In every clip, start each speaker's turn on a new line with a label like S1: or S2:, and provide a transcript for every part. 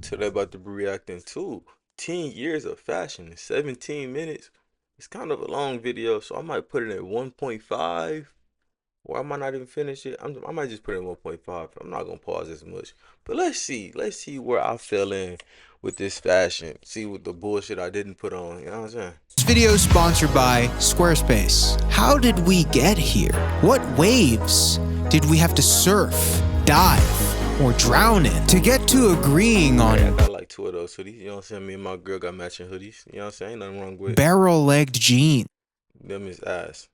S1: Today about to be reacting to 10 years of fashion in 17 minutes. It's kind of a long video, so I might put it at 1.5, or I might not even finish it. I might just put it in 1.5. I'm not gonna pause as much. But let's see where I fell in with this fashion. See what the bullshit I didn't put on. You know what I'm saying?
S2: This video is sponsored by Squarespace. How did we get here? What waves did we have to surf, dive, or drown in to get to agreeing on?
S1: I got like 2 of those hoodies. You know what I'm saying? Me and my girl got matching hoodies. You know what I'm saying? Ain't nothing wrong with it.
S2: Barrel-legged jeans.
S1: Them is ass.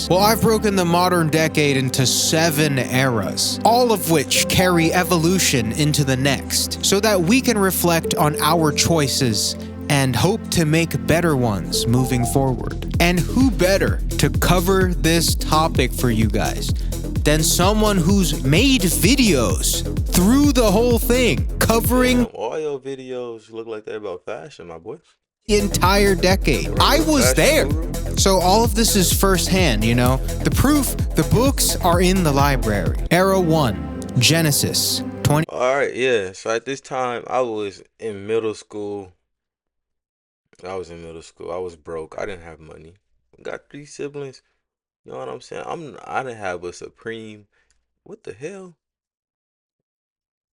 S2: Well, I've broken the modern decade into 7 eras, all of which carry evolution into the next, so that we can reflect on our choices and hope to make better ones moving forward. And who better to cover this topic for you guys than someone who's made videos through the whole thing, covering
S1: all your videos look like they're about fashion, my boy.
S2: The entire decade. I was there. So all of this is firsthand, you know? The proof, the books are in the library. Era 1, Genesis, 20.
S1: Alright, yeah. So at this time, I was in middle school. I was broke. I didn't have money. Got 3 siblings. You know what I'm saying? I didn't have a Supreme. What the hell?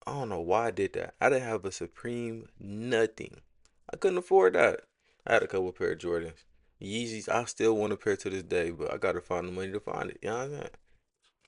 S1: I don't know why I did that. I didn't have a Supreme nothing. I couldn't afford that. I had a couple pair of Jordans. Yeezys, I still want a pair to this day, but I gotta find the money to find it. You know what I'm saying?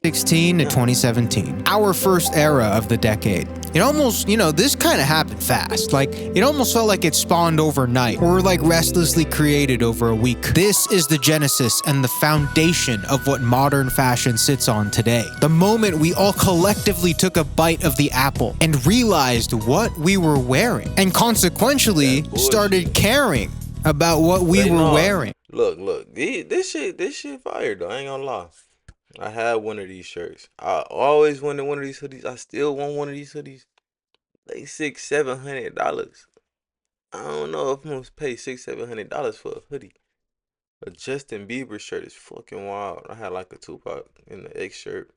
S2: 2016 to 2017, our first era of the decade. It almost, you know, this kind of happened fast. Like, it almost felt like it spawned overnight, or like restlessly created over a week. This is the genesis and the foundation of what modern fashion sits on today. The moment we all collectively took a bite of the apple and realized what we were wearing, and consequentially started caring about what we were wearing.
S1: Look, this shit fire though. I ain't gonna lie. I had one of these shirts. I always wanted one of these hoodies. I still want one of these hoodies. They $600-700. I don't know if I'm gonna pay $600-700 for a hoodie. A Justin Bieber shirt is fucking wild. I had like a Tupac in the X shirt.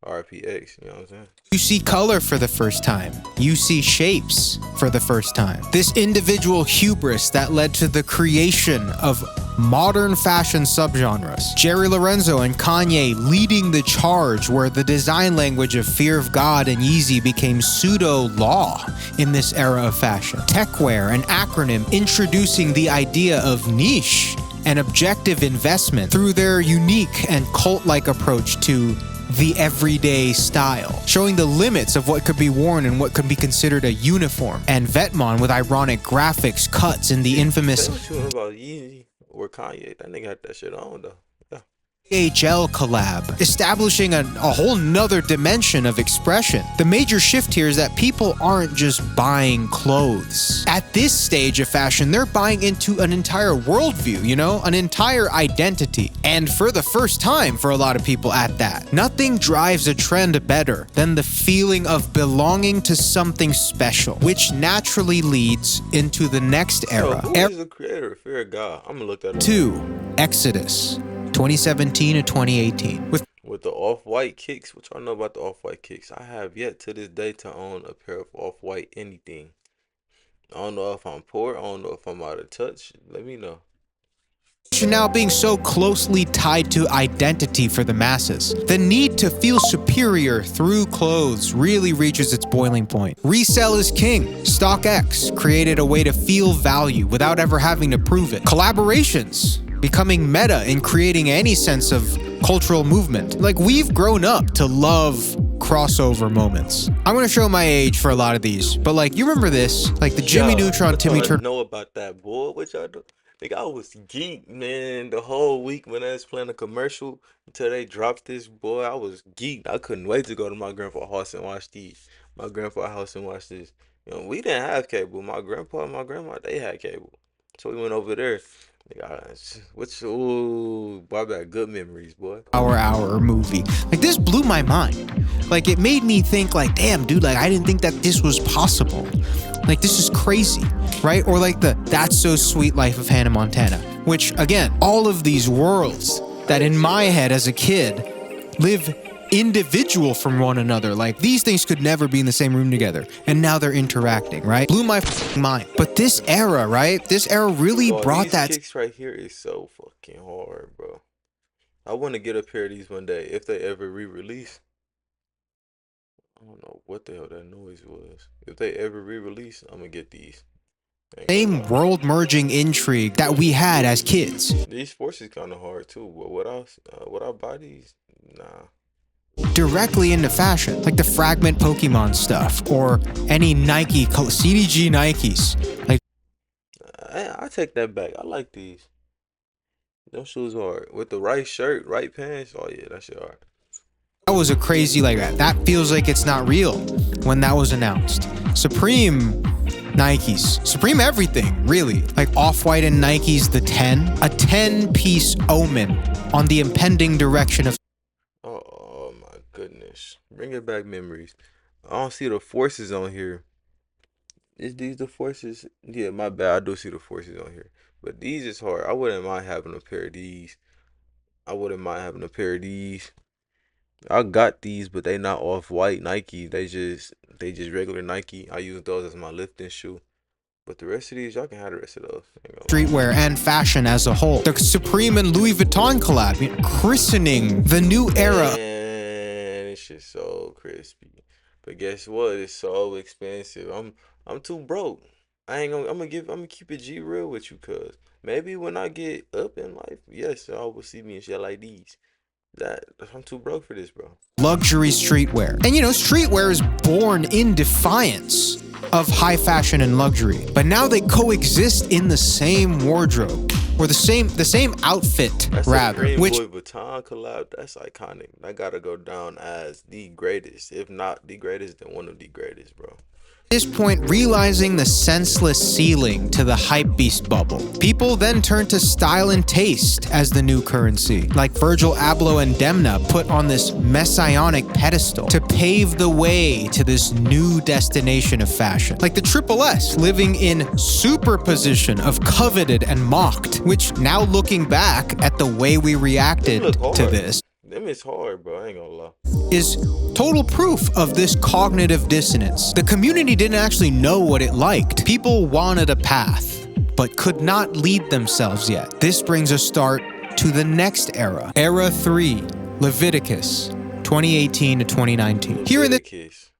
S1: RPX, you know what I'm saying?
S2: You see color for the first time. You see shapes for the first time. This individual hubris that led to the creation of modern fashion subgenres. Jerry Lorenzo and Kanye leading the charge, where the design language of Fear of God and Yeezy became pseudo-law in this era of fashion. Techwear, an acronym introducing the idea of niche and objective investment through their unique and cult-like approach to the everyday style, showing the limits of what could be worn and what could be considered a uniform. And Vetmon with ironic graphics cuts in the infamous
S1: about Yeezy or Kanye. That nigga had that shit on though. Yeah.
S2: AHL collab, establishing a whole nother dimension of expression. The major shift here is that people aren't just buying clothes. At this stage of fashion, they're buying into an entire worldview, you know, an entire identity. And for the first time for a lot of people at that, nothing drives a trend better than the feeling of belonging to something special, which naturally leads into the next era.
S1: Who is the creator of Fear of God? I'm gonna look that up.
S2: 2. Exodus, 2017 to 2018.
S1: With the off-white kicks, what y'all know about the off-white kicks? I have yet to this day to own a pair of off-white anything. I don't know if I'm poor. I don't know if I'm out of touch. Let me know.
S2: Now being so closely tied to identity for the masses, the need to feel superior through clothes really reaches its boiling point. Resell is king. StockX created a way to feel value without ever having to prove it. Collaborations becoming meta in creating any sense of cultural movement. Like, we've grown up to love crossover moments. I'm gonna show my age for a lot of these, but like, you remember this? Like the Jimmy Neutron, Timmy Turner.
S1: Know about that, boy? What y'all do? Like, I was geeked, man, the whole week when I was playing a commercial until they dropped this, boy. I was geeked. I couldn't wait to go to my grandpa's house and watch these. My grandpa's house and watch this. You know, we didn't have cable. My grandpa and my grandma, they had cable. So we went over there. Ooh, boy, I got good memories, boy.
S2: Hour movie. Like, this blew my mind. Like, it made me think, like, damn, dude, like, I didn't think that this was possible. Like, this is crazy, right? Or like the That's So Sweet Life of Hannah Montana, which, again, all of these worlds that in my head as a kid live individual from one another. Like, these things could never be in the same room together. And now they're interacting, right? Blew my mind. But this era, right? This era really
S1: Dog,
S2: brought
S1: these
S2: that
S1: kicks right here is so fucking hard, bro. I want to get a pair of these one day if they ever re-release. I don't know what the hell that noise was. If they ever re-release, I'm gonna get these.
S2: same world-merging intrigue that we had as kids.
S1: These forces kind of hard too, but would I buy these? Nah.
S2: Directly into fashion, like the Fragment Pokemon stuff, or any Nike, CDG Nikes. Like,
S1: I take that back. I like these. Them shoes hard. With the right shirt, right pants, oh yeah, that shit hard.
S2: that was a crazy, like, that feels like it's not real when that was announced. Supreme Nikes, Supreme everything, really. Like Off-White and Nikes, the 10, a 10-piece omen on the impending direction of
S1: Oh my goodness. Bringing back memories. I don't see the forces on here. Is these the forces? Yeah, my bad. I do see the forces on here. But these is hard. I wouldn't mind having a pair of these. I wouldn't mind having a pair of these. I got these, but they not Off-White Nike. They just regular Nike. I use those as my lifting shoe. But the rest of these, y'all can have the rest of those.
S2: streetwear and fashion as a whole. The Supreme and Louis Vuitton collab, christening the new era.
S1: Man, it's just so crispy. But guess what? It's so expensive. I'm too broke. I'm gonna keep it G real with you, cuz maybe when I get up in life, yes, y'all will see me in shit like these. That I'm too broke for this, bro.
S2: Luxury streetwear. And streetwear is born in defiance of high fashion and luxury. But now they coexist in the same wardrobe, or the same outfit,
S1: That's
S2: rather.
S1: Supreme
S2: Which
S1: Louis Vuitton collab. That's iconic. That gotta go down as the greatest, if not the greatest, then one of the greatest, bro.
S2: at this point, realizing the senseless ceiling to the hypebeast bubble, people then turned to style and taste as the new currency, like Virgil Abloh and Demna put on this messianic pedestal to pave the way to this new destination of fashion. Like the Triple S living in superposition of coveted and mocked, which now looking back at the way we reacted to this,
S1: Them is hard, bro. I ain't gonna lie.
S2: is total proof of this cognitive dissonance. The community didn't actually know what it liked. People wanted a path, but could not lead themselves yet. This brings a start to the next era. Era 3, Leviticus, 2018 to 2019. Here in this
S1: Kiss.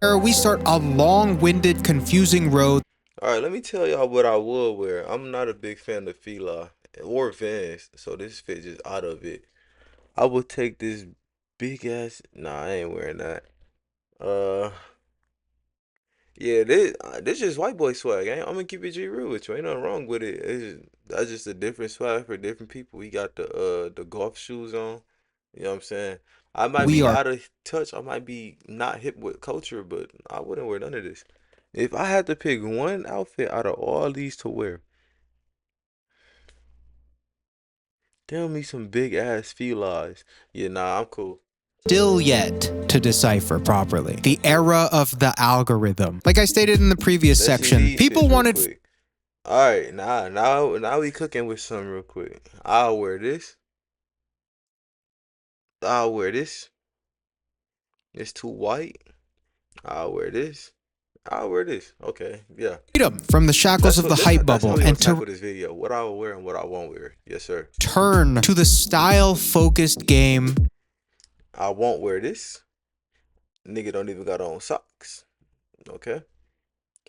S2: era, we start a long-winded, confusing road
S1: Alright, let me tell y'all what I would wear. I'm not a big fan of Fila or Vans, so this fit just out of it. I would take this big ass. Nah, I ain't wearing that. Uh, yeah, this just white boy swag. I'm gonna keep it G real with you. Ain't nothing wrong with it. That's just a different swag for different people. We got the golf shoes on. You know what I'm saying? I might
S2: we
S1: be
S2: are
S1: out of touch. I might be not hip with culture, but I wouldn't wear none of this. If I had to pick one outfit out of all these to wear, tell me some big ass felines. Yeah, nah, I'm cool.
S2: still yet to decipher properly. The era of the algorithm. Like I stated in the previous
S1: Let's see
S2: section,
S1: these
S2: people
S1: fits real
S2: wanted
S1: quick. All right, now we cooking with some real quick. I'll wear this. I'll wear this. It's too white. I'll wear this. I'll wear this. Okay, yeah.
S2: freedom from the shackles of the hype
S1: That's how
S2: bubble
S1: we gonna
S2: and
S1: tackle
S2: to
S1: this video. What I will wear and what I won't wear. Yes, sir.
S2: turn to the style-focused game
S1: I won't wear this. Nigga don't even got on socks. Okay.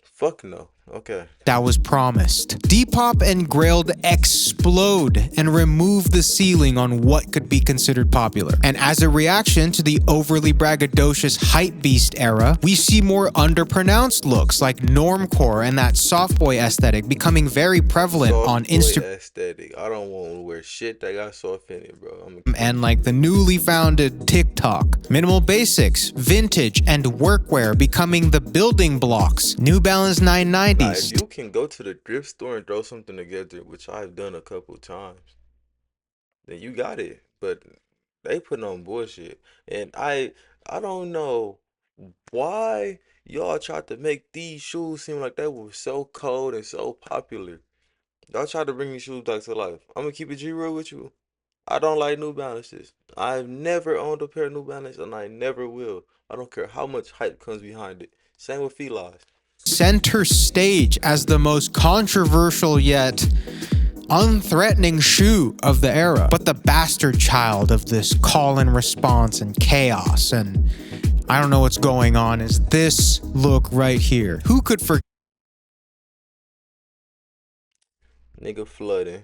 S1: Fuck no. Okay.
S2: that was promised. Depop and Grailed explode and remove the ceiling on what could be considered popular. And as a reaction to the overly braggadocious hypebeast era, we see more underpronounced looks like normcore and that soft boy aesthetic becoming very prevalent
S1: Soft
S2: on
S1: boy
S2: Instagram
S1: aesthetic. I don't want to wear shit that got soft in it, bro.
S2: and like the newly founded TikTok. Minimal basics, vintage, and workwear becoming the building blocks. New Balance
S1: Nah,
S2: 990s.
S1: if you can go to the thrift store and throw something together, which I've done a couple times, then you got it. But they putting on bullshit, and I don't know why y'all tried to make these shoes seem like they were so cold and so popular. Y'all tried to bring these shoes back to life. I'm gonna keep it G real with you. I don't like New Balances. I've never owned a pair of New Balance, and I never will. I don't care how much hype comes behind it. Same with Felines.
S2: Center stage as the most controversial yet unthreatening shoe of the era, but the bastard child of this call and response and chaos and I don't know what's going on is this look right here. Who could forget?
S1: Nigga flooding.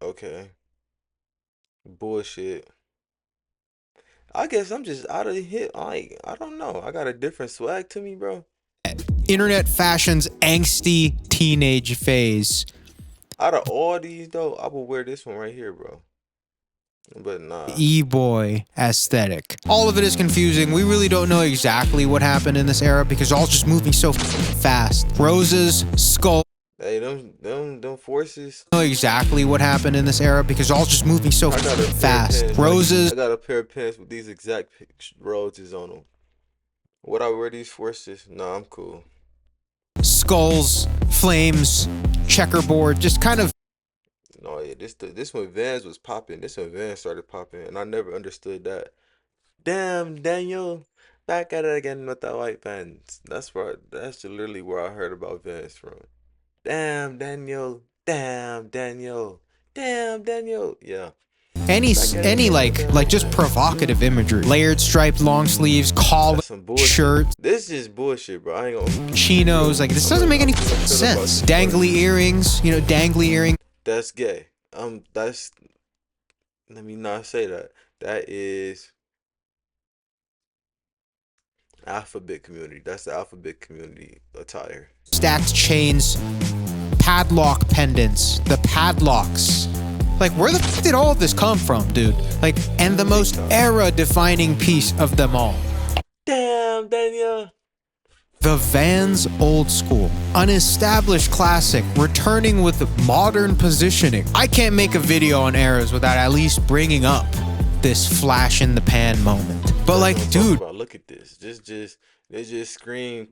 S1: Okay. Bullshit. I guess I'm just out of the hit. Like, I don't know. I got a different swag to me, bro.
S2: Internet fashion's angsty teenage phase.
S1: Out of all these, though, I would wear this one right here, bro. But nah.
S2: E-boy aesthetic. All of it is confusing. We really don't know exactly what happened in this era because all just moving so fast. Roses, skull.
S1: Hey, them forces.
S2: Know exactly what happened in this era because all just moving so fast. Roses.
S1: I got a pair of pants with these exact roses on them. Would I wear these forces? Nah, I'm cool.
S2: Skulls, flames, checkerboard, just kind of.
S1: No, yeah, this when Vans was popping. This when Vans started popping, and I never understood that. Damn, Daniel, back at it again with the white pants. That's literally where I heard about Vans from. Damn, Daniel. Damn, Daniel. Damn, Daniel. Yeah.
S2: Any like just provocative imagery. Layered striped long sleeves, collar, shirt.
S1: This is bullshit, bro. I ain't gonna.
S2: Chinos, like this doesn't make any sense. Dangly earrings, you know, dangly earring.
S1: That's gay. That's. Let me not say that. That is. Alphabet community. That's the alphabet community attire.
S2: Stacked chains, padlock pendants, the padlocks. Like, where the f did all of this come from, dude? Like, and the most era-defining piece of them all.
S1: Damn, Daniel.
S2: The Vans Old School, an established classic, returning with modern positioning. I can't make a video on eras without at least bringing up this flash in the pan moment. But like, dude,
S1: look at this. They just scream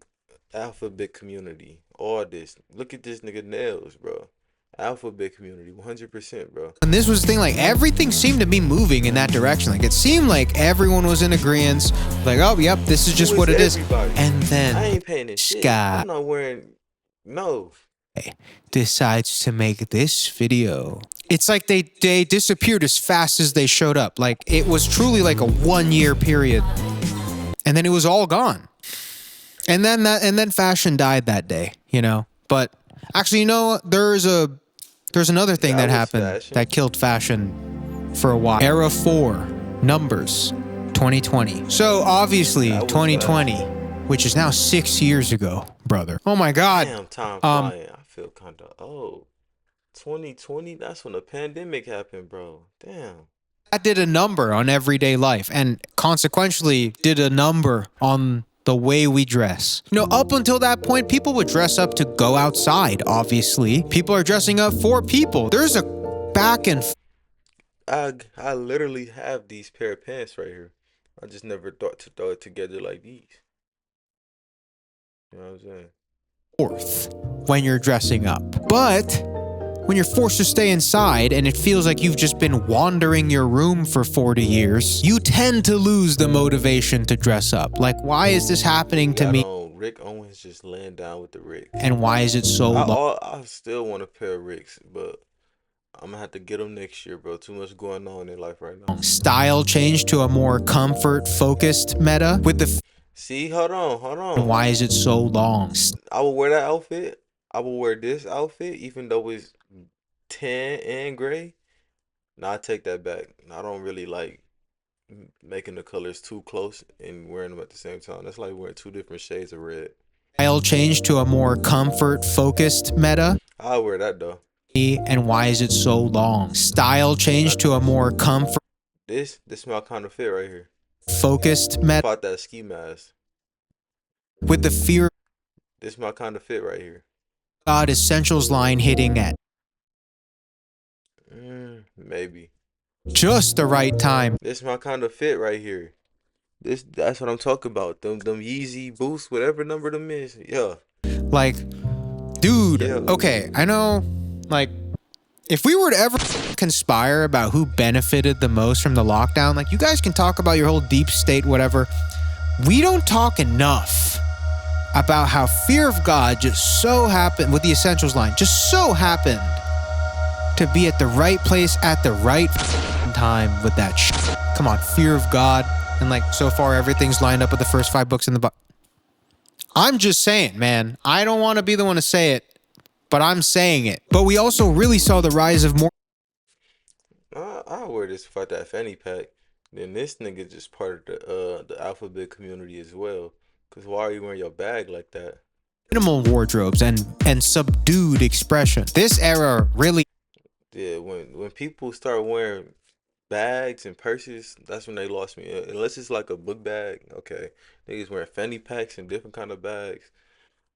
S1: alphabet community. All this. Look at this nigga nails, bro. Alphabet community, 100%, bro.
S2: And this was the thing, like, everything seemed to be moving in that direction. Like, it seemed like everyone was in agreement. Like, oh, yep, this is just what it is. And then
S1: I ain't paying this shit. I'm not wearing, no.
S2: Decides to make this video. It's like they disappeared as fast as they showed up. Like, it was truly like a 1 year period. And then it was all gone. And then fashion died that day, you know? But actually, you know, there's another thing that happened that killed fashion for a while. Era 4, numbers, 2020. So obviously 2020, which is now 6 years ago, brother. Oh my God.
S1: Damn, time flying. I feel kind of old. 2020, that's when the pandemic happened, bro. Damn.
S2: That did a number on everyday life and consequently did a number on the way we dress. You know, up until that point, people would dress up to go outside, obviously. People are dressing up for people. There's a back and
S1: I literally have these pair of pants right here. I just never thought to throw it together like these. You know what I'm saying?
S2: Forth when you're dressing up. But when you're forced to stay inside and it feels like you've just been wandering your room for 40 years, you tend to lose the motivation to dress up. Like, why is this happening to me?
S1: Rick Owens just laying down with the Rick.
S2: And why is it so long?
S1: I still want a pair of Ricks, but I'm gonna have to get them next year, bro. Too much going on in life right now.
S2: Style change to a more comfort-focused meta with the...
S1: See, hold on.
S2: Why is it so long?
S1: I will wear that outfit. I will wear this outfit, even though it's tan and gray. Nah, I take that back. I don't really like making the colors too close and wearing them at the same time. That's like wearing two different shades of red.
S2: Style change to a more comfort-focused meta.
S1: I'll wear that though.
S2: And why is it so long? Style change to a more comfort.
S1: This my kind of fit right here.
S2: Focused meta.
S1: About that ski mask.
S2: With the fear.
S1: This my kind of fit right here.
S2: God Essentials line hitting at
S1: maybe
S2: just the right time.
S1: This my kind of fit right here. That's what I'm talking about. Them Yeezy Boost, whatever number them is. Yeah.
S2: Like, dude, okay, I know, like, if we were to ever conspire about who benefited the most from the lockdown. Like, you guys can talk about your whole deep state, whatever. We don't talk enough about how fear of God just so happened, with the Essentials line, just so happened to be at the right place at the right time with that shit. Come on, fear of God. And like, so far, everything's lined up with the first 5 books in the book. I'm just saying, man. I don't want to be the one to say it, but I'm saying it. But we also really saw the rise of more
S1: I'll wear this without that fanny pack. Then this nigga just part of the alphabet community as well. Cause why are you wearing your bag like that?
S2: minimal wardrobes and subdued expression. This era really...
S1: Yeah, when people start wearing bags and purses, that's when they lost me. Unless it's like a book bag, okay. Niggas wearing fanny packs and different kind of bags.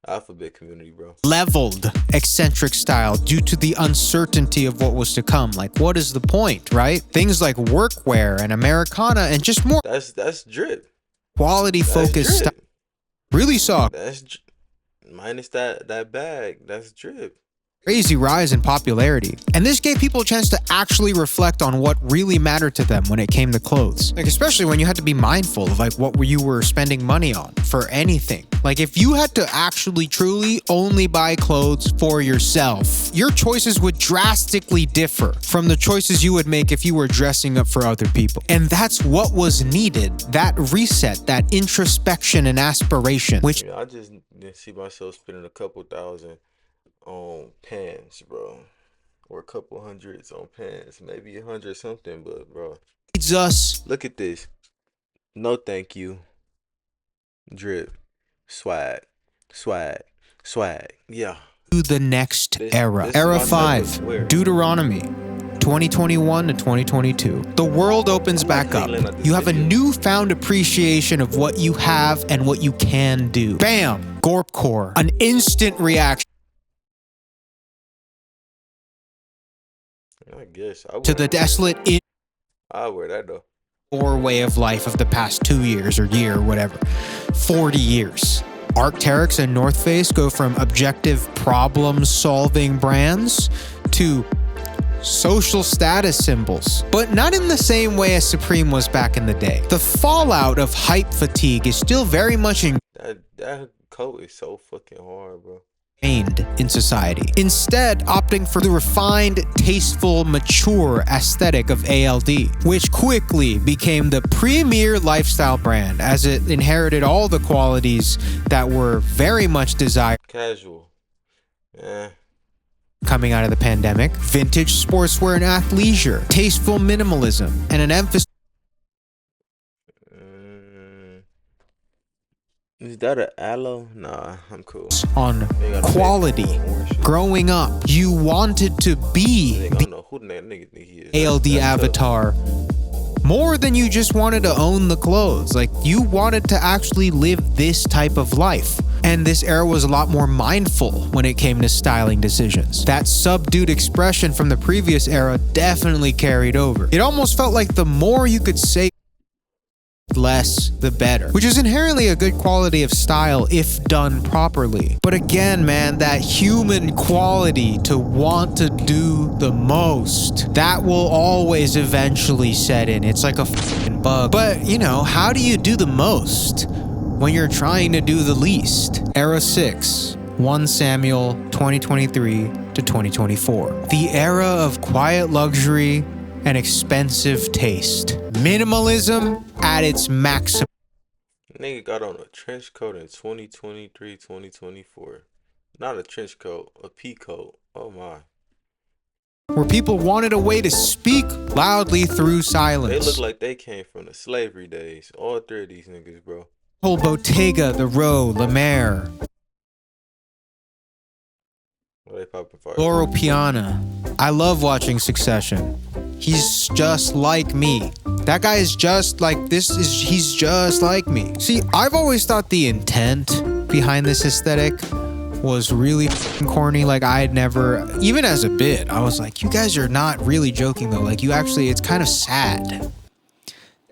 S1: Alphabet community, bro.
S2: leveled eccentric style due to the uncertainty of what was to come. Like, what is the point, right? Things like workwear and Americana and just more
S1: That's drip.
S2: quality
S1: That's
S2: focused style
S1: drip.
S2: really saw
S1: Minus that bag. That's drip.
S2: crazy rise in popularity. And this gave people a chance to actually reflect on what really mattered to them when it came to clothes. Like, especially when you had to be mindful of like what you were spending money on for anything. Like, if you had to actually truly only buy clothes for yourself, your choices would drastically differ from the choices you would make if you were dressing up for other people. And that's what was needed. That reset, that introspection and aspiration, which
S1: I just didn't see myself spending a couple thousand on pants, bro, or a couple hundreds on pants, maybe 100 something, but bro,
S2: leads us
S1: look at this. No thank you. Drip. Swag. Yeah.
S2: to the next
S1: This
S2: era.
S1: is
S2: Era
S1: my type of
S2: 5,
S1: swear.
S2: Deuteronomy, 2021 to 2022. The world opens back up.
S1: Hailing at this
S2: You have a
S1: video.
S2: newfound appreciation of what you have and what you can do. Bam! Gorpcore. An instant reaction
S1: I guess I
S2: to the desolate
S1: I'll wear that though.
S2: indoor way of life of the past 2 years or year or whatever. 40 years. Arc'teryx and North Face go from objective problem-solving brands to social status symbols, but not in the same way as Supreme was back in the day. The fallout of hype fatigue is still very much
S1: That coat is so fucking hard, bro.
S2: ingrained in society, instead opting for the refined, tasteful, mature aesthetic of ALD, which quickly became the premier lifestyle brand as it inherited all the qualities that were very much desired
S1: Casual. Yeah.
S2: coming out of the pandemic: vintage sportswear and athleisure, tasteful minimalism, and an emphasis
S1: Is that an aloe? Nah, I'm cool.
S2: on
S1: They gotta pay
S2: quality.
S1: for orange shit.
S2: Growing up, you wanted to be
S1: Nigga, I
S2: the
S1: don't know who that nigga think he is.
S2: ALD
S1: That's tough.
S2: avatar more than you just wanted to own the clothes. Like, you wanted to actually live this type of life. And this era was a lot more mindful when it came to styling decisions. That subdued expression from the previous era definitely carried over. It almost felt like the more you could say less, the better, which is inherently a good quality of style if done properly. But again, man, that human quality to want to do the most, that will always eventually set in. It's like a fucking bug. But, you know, how do you do the most when you're trying to do the least? Era 6, 1 Samuel, 2023 to 2024. The era of quiet luxury and expensive taste. Minimalism at its maximum.
S1: Nigga got on a trench coat in 2023, 2024. Not a trench coat, a pea coat. Oh my.
S2: Where people wanted a way to speak loudly through
S1: They
S2: silence.
S1: look like they came from the slavery days. All three of these niggas, bro.
S2: Whole Bottega, The Row, La Mer,
S1: Why they popping fire?
S2: Loro Piana. I love watching Succession. He's just like me. That guy is just like he's just like me. See, I've always thought the intent behind this aesthetic was really f***ing corny. Like, I had never, even as a bit, I was like, you guys are not really joking though. Like, you actually, it's kind of sad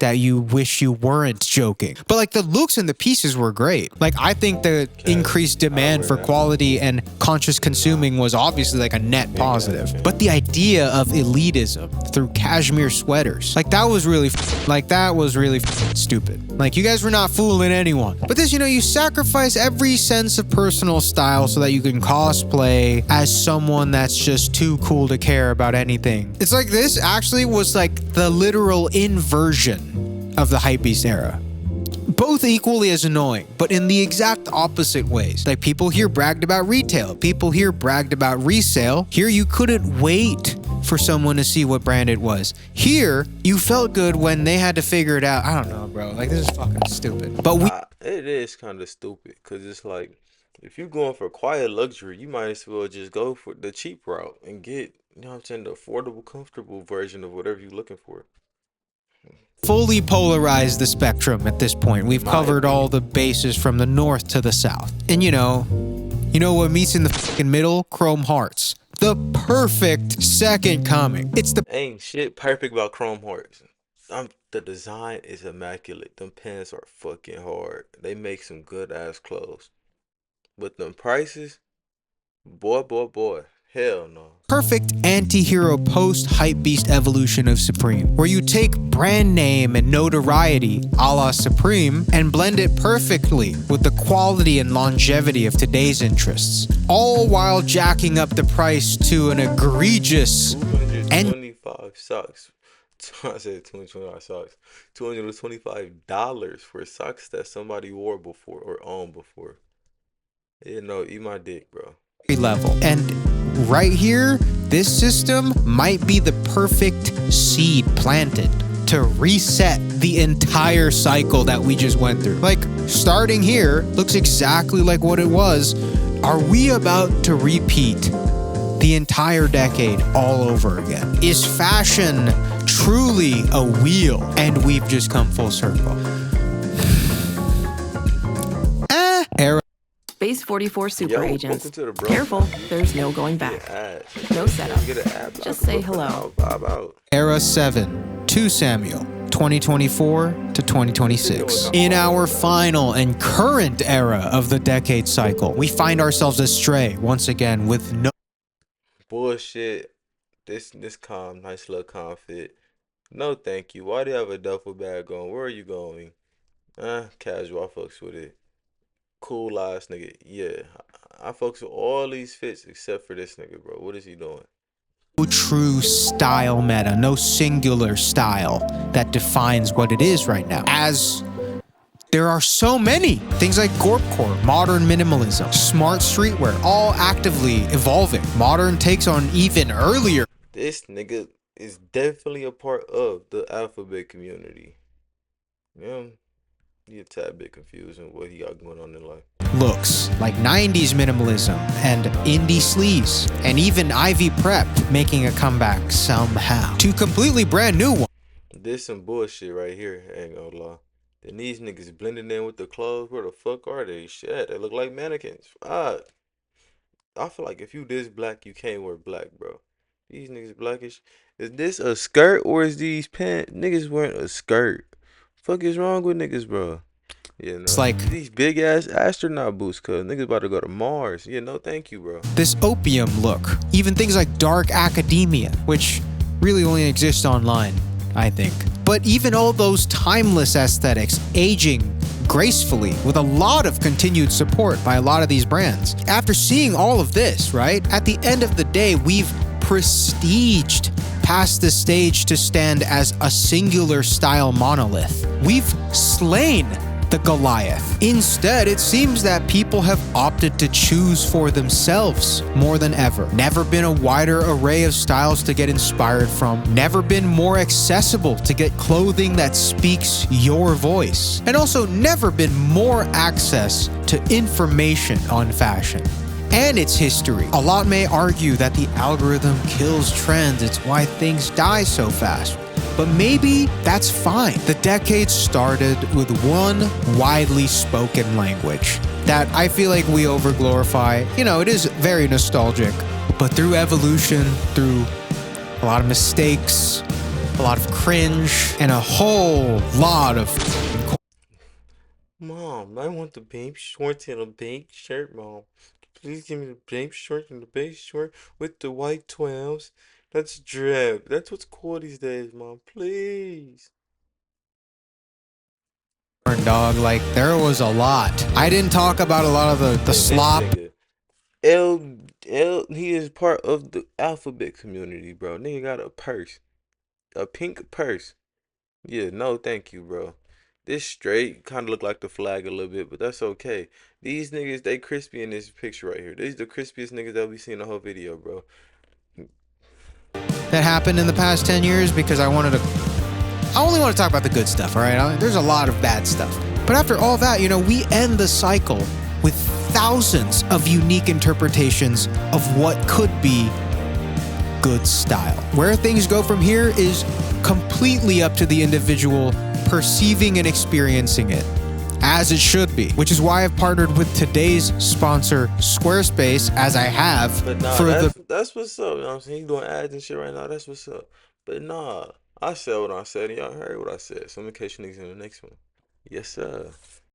S2: that you wish you weren't joking. But like the looks and the pieces were great. Like I think the increased demand for quality and conscious consuming was obviously like a net positive. But the idea of elitism through cashmere sweaters, like that was really stupid. Like you guys were not fooling anyone. But this, you sacrifice every sense of personal style so that you can cosplay as someone that's just too cool to care about anything. It's like this actually was like the literal inversion of the hypebeast era. Both equally as annoying, but in the exact opposite ways. Like people here bragged about retail, people here bragged about resale. Here you couldn't wait for someone to see what brand it was. Here, you felt good when they had to figure it out. I don't know, bro. Like this is fucking stupid. But
S1: it is kind of stupid because it's like if you're going for quiet luxury, you might as well just go for the cheap route and get, the affordable, comfortable version of whatever you're looking for.
S2: Fully polarized the spectrum at this point. We've covered all the bases from the north to the south. And you know what meets in the fucking middle? Chrome Hearts. The perfect second coming. It's the
S1: ain't shit perfect about Chrome Hearts. The design is immaculate. Them pants are fucking hard. They make some good ass clothes. But them prices, boy. Hell no.
S2: Perfect anti-hero post-hypebeast evolution of Supreme, where you take brand name and notoriety a la Supreme and blend it perfectly with the quality and longevity of today's interests, all while jacking up the price to an egregious
S1: $225 socks. I said $225 socks. $225 for socks that somebody wore before or owned before. Eat my dick, bro.
S2: Level. And right here, this system might be the perfect seed planted to reset the entire cycle that we just went through. Like, starting here looks exactly like what it was. Are we about to repeat the entire decade all over again? Is fashion truly a wheel and we've just come full circle? Era.
S3: Base 44 super agents. Careful, there's no going back. No setup. Just say hello.
S2: Era 7, 2 Samuel, 2024 to 2026. In our final and current era of the decade cycle, we find ourselves astray once again with no
S1: bullshit. This calm, nice little calm fit. No thank you. Why do you have a duffel bag on? Where are you going? Casual, I fucks with it. Cool ass nigga. Yeah, I fucks with all these fits except for this nigga, bro. What is he doing?
S2: No true style meta, no singular style that defines what it is right now. As there are so many things like gorpcore, modern minimalism, smart streetwear, all actively evolving. Modern takes on even earlier.
S1: This nigga is definitely a part of the alphabet community. Yeah. You're a tad bit confused on what he got going on in life.
S2: Looks like 90s minimalism and indie sleaze, and even Ivy Prep making a comeback somehow. Two completely brand new ones.
S1: This some bullshit right here, ain't gonna lie. Then these niggas blending in with the clothes. Where the fuck are they? Shit, they look like mannequins. I feel like if you this black, you can't wear black, bro. These niggas blackish. Is this a skirt or is these pants? Niggas wearing a skirt. Fuck is wrong with niggas, bro?
S2: It's like
S1: these big ass astronaut boots, cuz niggas about to go to Mars. No thank you, bro.
S2: This opium look. Even things like dark academia, which really only exist online, I think. But even all those timeless aesthetics aging gracefully with a lot of continued support by a lot of these brands. After seeing all of this, right? At the end of the day, we've prestiged past the stage to stand as a singular style monolith. We've slain the Goliath. Instead, it seems that people have opted to choose for themselves more than ever. Never been a wider array of styles to get inspired from. Never been more accessible to get clothing that speaks your voice. And also never been more access to information on fashion and its history. A lot may argue that the algorithm kills trends. It's why things die so fast. But maybe that's fine. The decade started with one widely spoken language that I feel like we overglorify. It is very nostalgic, but through evolution, through a lot of mistakes, a lot of cringe, and a whole lot of...
S1: Mom, I want the babe shorts and a pink shirt, Mom. Please give me the babe shorts and the babe short with the white 12s. That's drab. That's what's cool these days, Mom. Please.
S2: Dog, like, there was a lot. I didn't talk about a lot of the slop.
S1: He is part of the alphabet community, bro. Nigga got a purse. A pink purse. Yeah, no, thank you, bro. This straight kind of look like the flag a little bit, but that's okay. These niggas, they crispy in this picture right here. These the crispiest niggas that we seen the whole video, bro.
S2: That happened in the past 10 years because I only want to talk about the good stuff, all right? There's a lot of bad stuff. But after all that, we end the cycle with thousands of unique interpretations of what could be good style. Where things go from here is completely up to the individual perceiving and experiencing it, as it should be, which is why I've partnered with today's sponsor, Squarespace, as I have.
S1: But nah, that's what's up. You know what I'm saying? You doing ads and shit right now. That's what's up. But nah, I said what I said, and y'all heard what I said. So in case you niggas in the next one. Yes, sir.